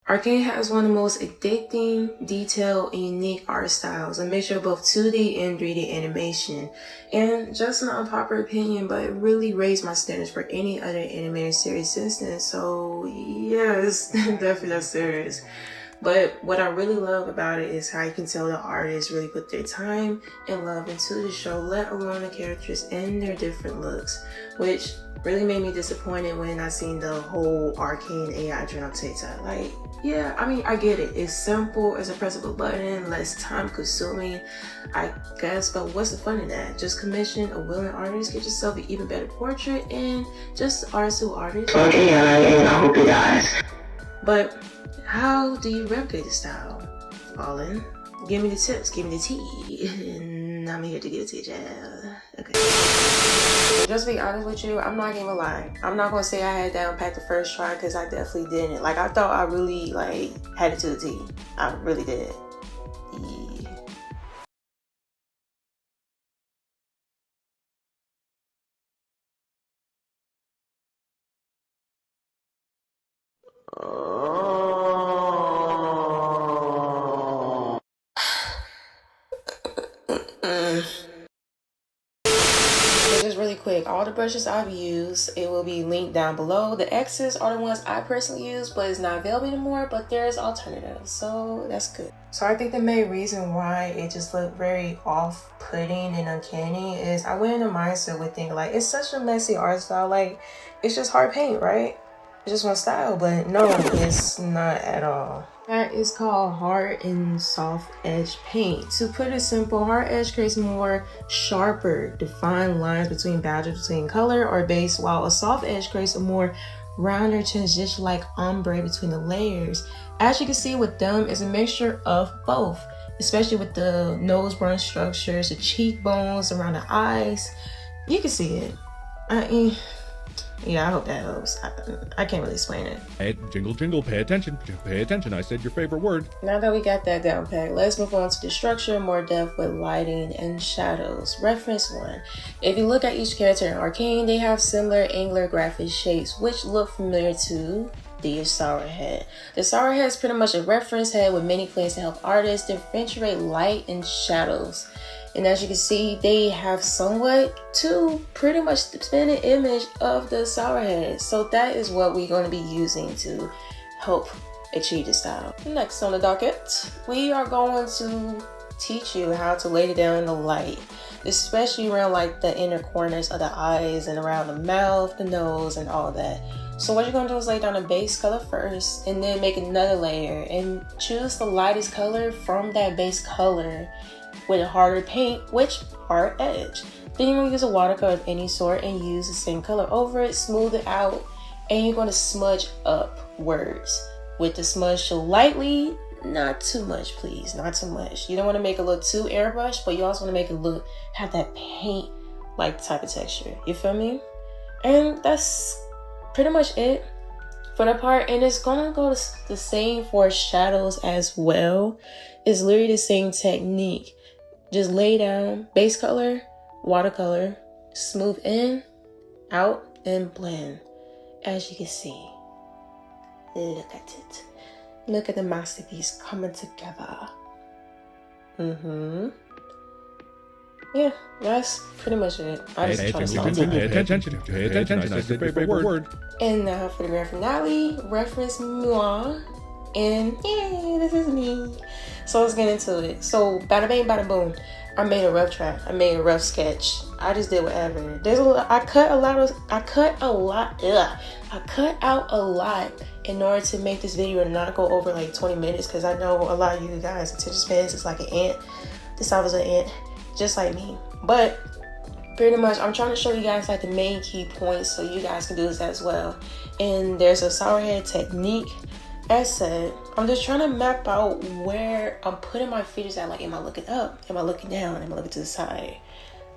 Arcane has one of the most addicting, detailed, and unique art styles, a mixture of both 2D and 3D animation. And just an unpopular opinion, but it really raised my standards for any other animated series since then. So yes, definitely not serious. But what I really love about it is how you can tell the artists really put their time and love into the show, let alone the characters and their different looks, which really made me disappointed when I seen the whole Arcane AI trend on TikTok. Like, yeah, I mean, I get it. It's simple as a press of a button, less time consuming, I guess, but what's the fun in that? Just commission a willing artist, get yourself an even better portrait, and just artist to artist. Okay, and I hope he dies. But how do you replicate the style? Fallen, give me the tips, give me the tea, and I'm here to give it to you. Okay. Just to be honest with you, I'm not gonna lie. I'm not gonna say I had down pat the first try because I definitely didn't. Like, I thought I really had it to the T. I really did. Yeah. Just really quick, all the brushes I've used, it will be linked down below. The X's are the ones I personally use, but it's not available anymore, but there's alternatives, so that's good. So I think the main reason why it just looked very off-putting and uncanny is I went in the mindset with thinking like, it's such a messy art style, like it's just hard paint, right? It's just one style, but no, it's not at all. That is called hard and soft edge paint. To put it simple, hard edge creates more sharper, defined lines between boundaries between color or base, while a soft edge creates a more rounder transition-like ombre between the layers. As you can see with them, it's a mixture of both, especially with the nose bone structures, the cheekbones around the eyes. You can see it. Yeah, I hope that helps. I can't really explain it. Hey, jingle, jingle, pay attention. Pay attention, I said your favorite word. Now that we got that down pat, let's move on to the structure in more depth with lighting and shadows. Reference 1. If you look at each character in Arcane, they have similar angular graphic shapes, which look familiar to the Sour Head. The Sour Head is pretty much a reference head with many plans to help artists differentiate light and shadows. And as you can see, they have somewhat to pretty much spin an image of the Sour Head. So that is what we're going to be using to help achieve this style. Next on the docket, we are going to teach you how to lay down the light, especially around like the inner corners of the eyes and around the mouth, the nose, and all that. So what you're going to do is lay down a base color first and then make another layer and choose the lightest color from that base color with a harder paint, which hard edge. Then you're going to use a watercolor of any sort and use the same color over it, smooth it out, and you're going to smudge upwards with the smudge so lightly, not too much, please, not too much. You don't want to make it look too airbrushed, but you also want to make it have that paint like type of texture. You feel me? And that's pretty much it for the part, and it's gonna go the same for shadows as well. It's literally the same technique. Just lay down base color, watercolor, smooth in, out, and blend. As you can see, look at it. Look at the masterpiece coming together. Yeah, that's pretty much it. I just try to solve it. Pay attention. Pay attention, I said your favorite word. And now for the grand finale, reference moi. And yay, this is me. So let's get into it. So bada bang, bada boom. I made a rough track. I made a rough sketch. I just did whatever. I cut out a lot in order to make this video and not go over like 20 minutes, because I know a lot of you guys' attention spans is like an ant. This I was an ant, just like me. But pretty much I'm trying to show you guys like the main key points so you guys can do this as well. And there's a Sour Head technique. As said, I'm just trying to map out where I'm putting my features at. Like, am I looking up? Am I looking down? Am I looking to the side?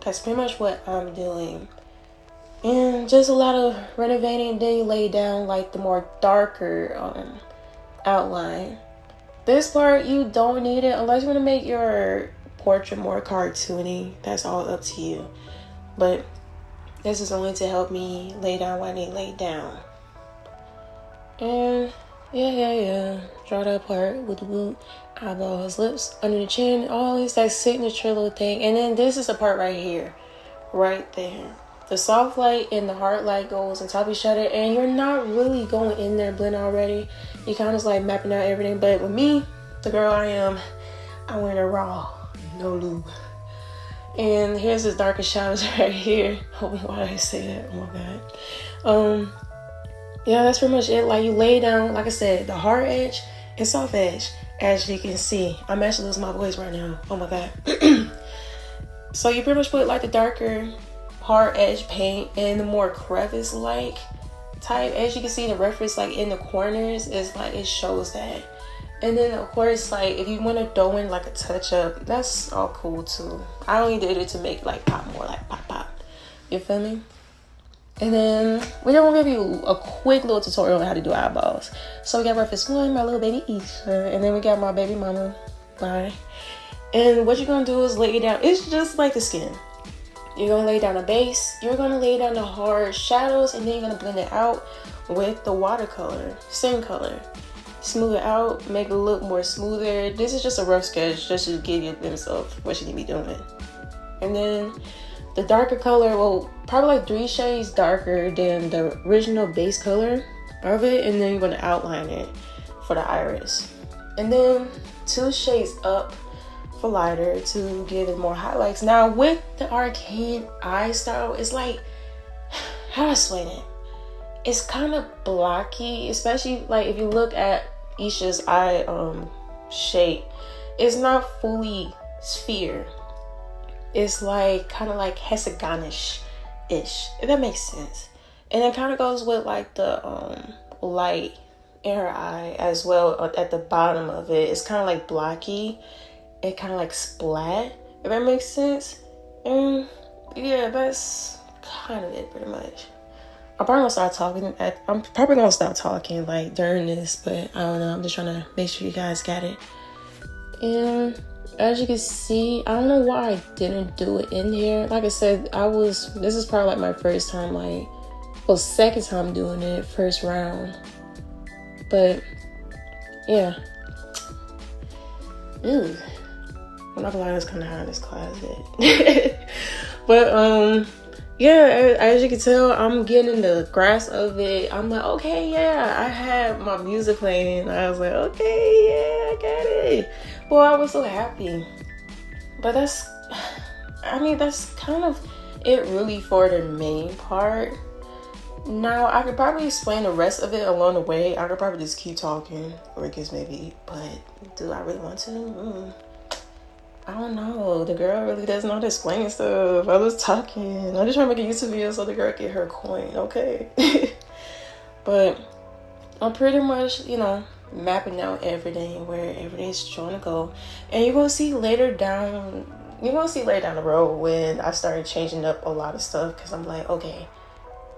That's pretty much what I'm doing. And just a lot of renovating. Then you lay down like the more darker outline. This part, you don't need it unless you want to make your portrait more cartoony. That's all up to you. But this is only to help me lay down what I need laid down. And Yeah. Draw that part with the boot, eyeballs, lips, under the chin, all this, that signature little thing. And then this is the part right here, right there. The soft light and the hard light goes on top of each other, and you're not really going in there blend already. You kind of just like mapping out everything. But with me, the girl I am, I went raw, no lube. And here's the darkest shadows right here. Why did I say that? Oh my god. Yeah, that's pretty much it. Like, you lay down, like I said, the hard edge and soft edge, as you can see. I'm actually losing my voice right now. Oh my god. So you pretty much put like the darker hard edge paint and the more crevice like type. As you can see, the reference like in the corners is like, it shows that. And then of course, like if you want to throw in like a touch up, that's all cool too. I only did it to make like pop more, like pop. You feel me? And then we're gonna give you a quick little tutorial on how to do eyeballs. So we got reference 1, my little baby Isha, and then we got my baby mama, bye. And what you're gonna do is lay it down. It's just like the skin. You're gonna lay down a base, you're gonna lay down the hard shadows, and then you're gonna blend it out with the watercolor, same color. Smooth it out, make it look more smoother. This is just a rough sketch just to give you a glimpse of what you need to be doing. And then the darker color, well, probably like 3 shades darker than the original base color of it, and then you're gonna outline it for the iris. And then 2 shades up for lighter to give it more highlights. Now with the Arcane eye style, it's like, how do I explain it? It's kind of blocky, especially like if you look at Isha's eye shape. It's not fully sphere. It's like kind of like hexagonish-ish, if that makes sense. And it kind of goes with like the light in her eye as well. At the bottom of it, it's kind of like blocky. It kind of like splat, if that makes sense. And yeah, that's kind of it pretty much. I'm probably gonna stop talking like during this, but I don't know. I'm just trying to make sure you guys got it. And as you can see, I don't know why I didn't do it in here. Like I said, this is probably like my first time, second time doing it, first round. But yeah. Ew. I'm not gonna lie, it's kind of hot in this closet. But yeah, as you can tell, I'm getting in the grasp of it. I'm like, okay, yeah, I had my music playing. I was like, okay, yeah, I got it. Boy, I was so happy. But that's kind of it really for the main part. Now, I could probably explain the rest of it along the way. I could probably just keep talking, or I guess maybe, but do I really want to? I don't know. The girl really doesn't know how to explain stuff. I was talking. I'm just trying to make a YouTube video so the girl get her coin, okay? But I'm pretty much, mapping out everything, where everything's trying to go. And you're gonna see later down the road when I started changing up a lot of stuff, because I'm like, okay,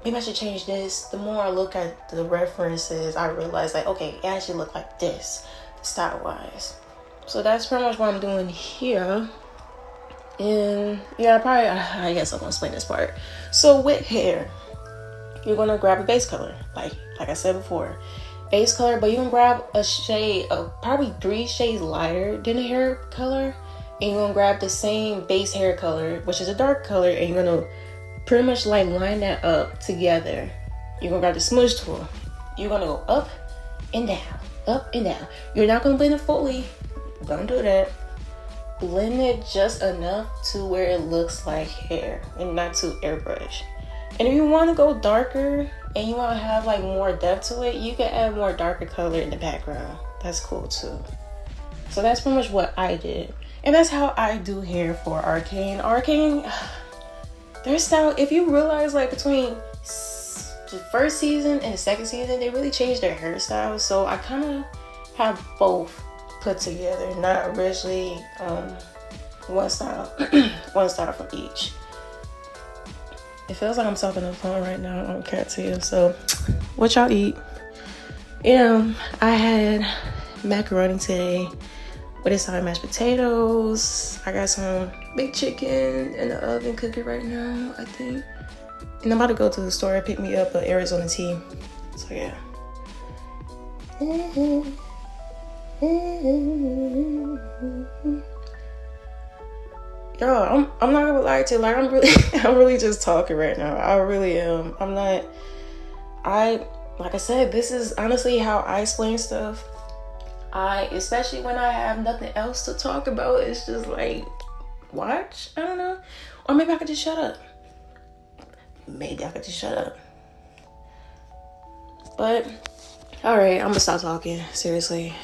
maybe I should change this. The more I look at the references, I realize like, okay, it actually look like this, style wise. So that's pretty much what I'm doing here. And yeah, I guess I'm gonna explain this part. So with hair, you're gonna grab a base color, like I said before, base color, but you can grab a shade of probably 3 shades lighter than the hair color, and you're gonna grab the same base hair color, which is a dark color, and you're gonna pretty much like line that up together. You're gonna grab the smudge tool. You're gonna go up and down, up and down. You're not gonna blend it fully. Don't do that. Blend it just enough to where it looks like hair and not too airbrush. And if you want to go darker and you want to have like more depth to it, you can add more darker color in the background. That's cool too. So that's pretty much what I did. And that's how I do hair for Arcane. Arcane, their style, if you realize like between the first season and the second season, they really changed their hairstyle. So I kind of have both put together, not originally one style from each. It feels like I'm talking on the phone right now. I don't care to you. So what y'all eat? I had macaroni today with a side of mashed potatoes. I got some big chicken in the oven cooking right now, I think. And I'm about to go to the store and pick me up an Arizona tea. So yeah. Yo, I'm not gonna lie to you, like I'm really just talking right now. I really am. Like I said, this is honestly how I explain stuff. Especially when I have nothing else to talk about, it's just like, watch, I don't know. Or maybe I could just shut up. But, alright, I'm gonna stop talking, seriously.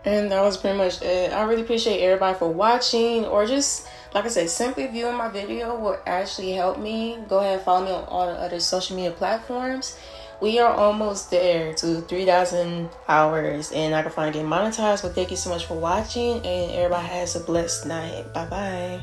And that was pretty much it. I really appreciate everybody for watching, or just, like I said, simply viewing my video will actually help me. Go ahead and follow me on all the other social media platforms. We are almost there to 3,000 hours, and I can finally get monetized. But thank you so much for watching, and everybody has a blessed night. Bye-bye.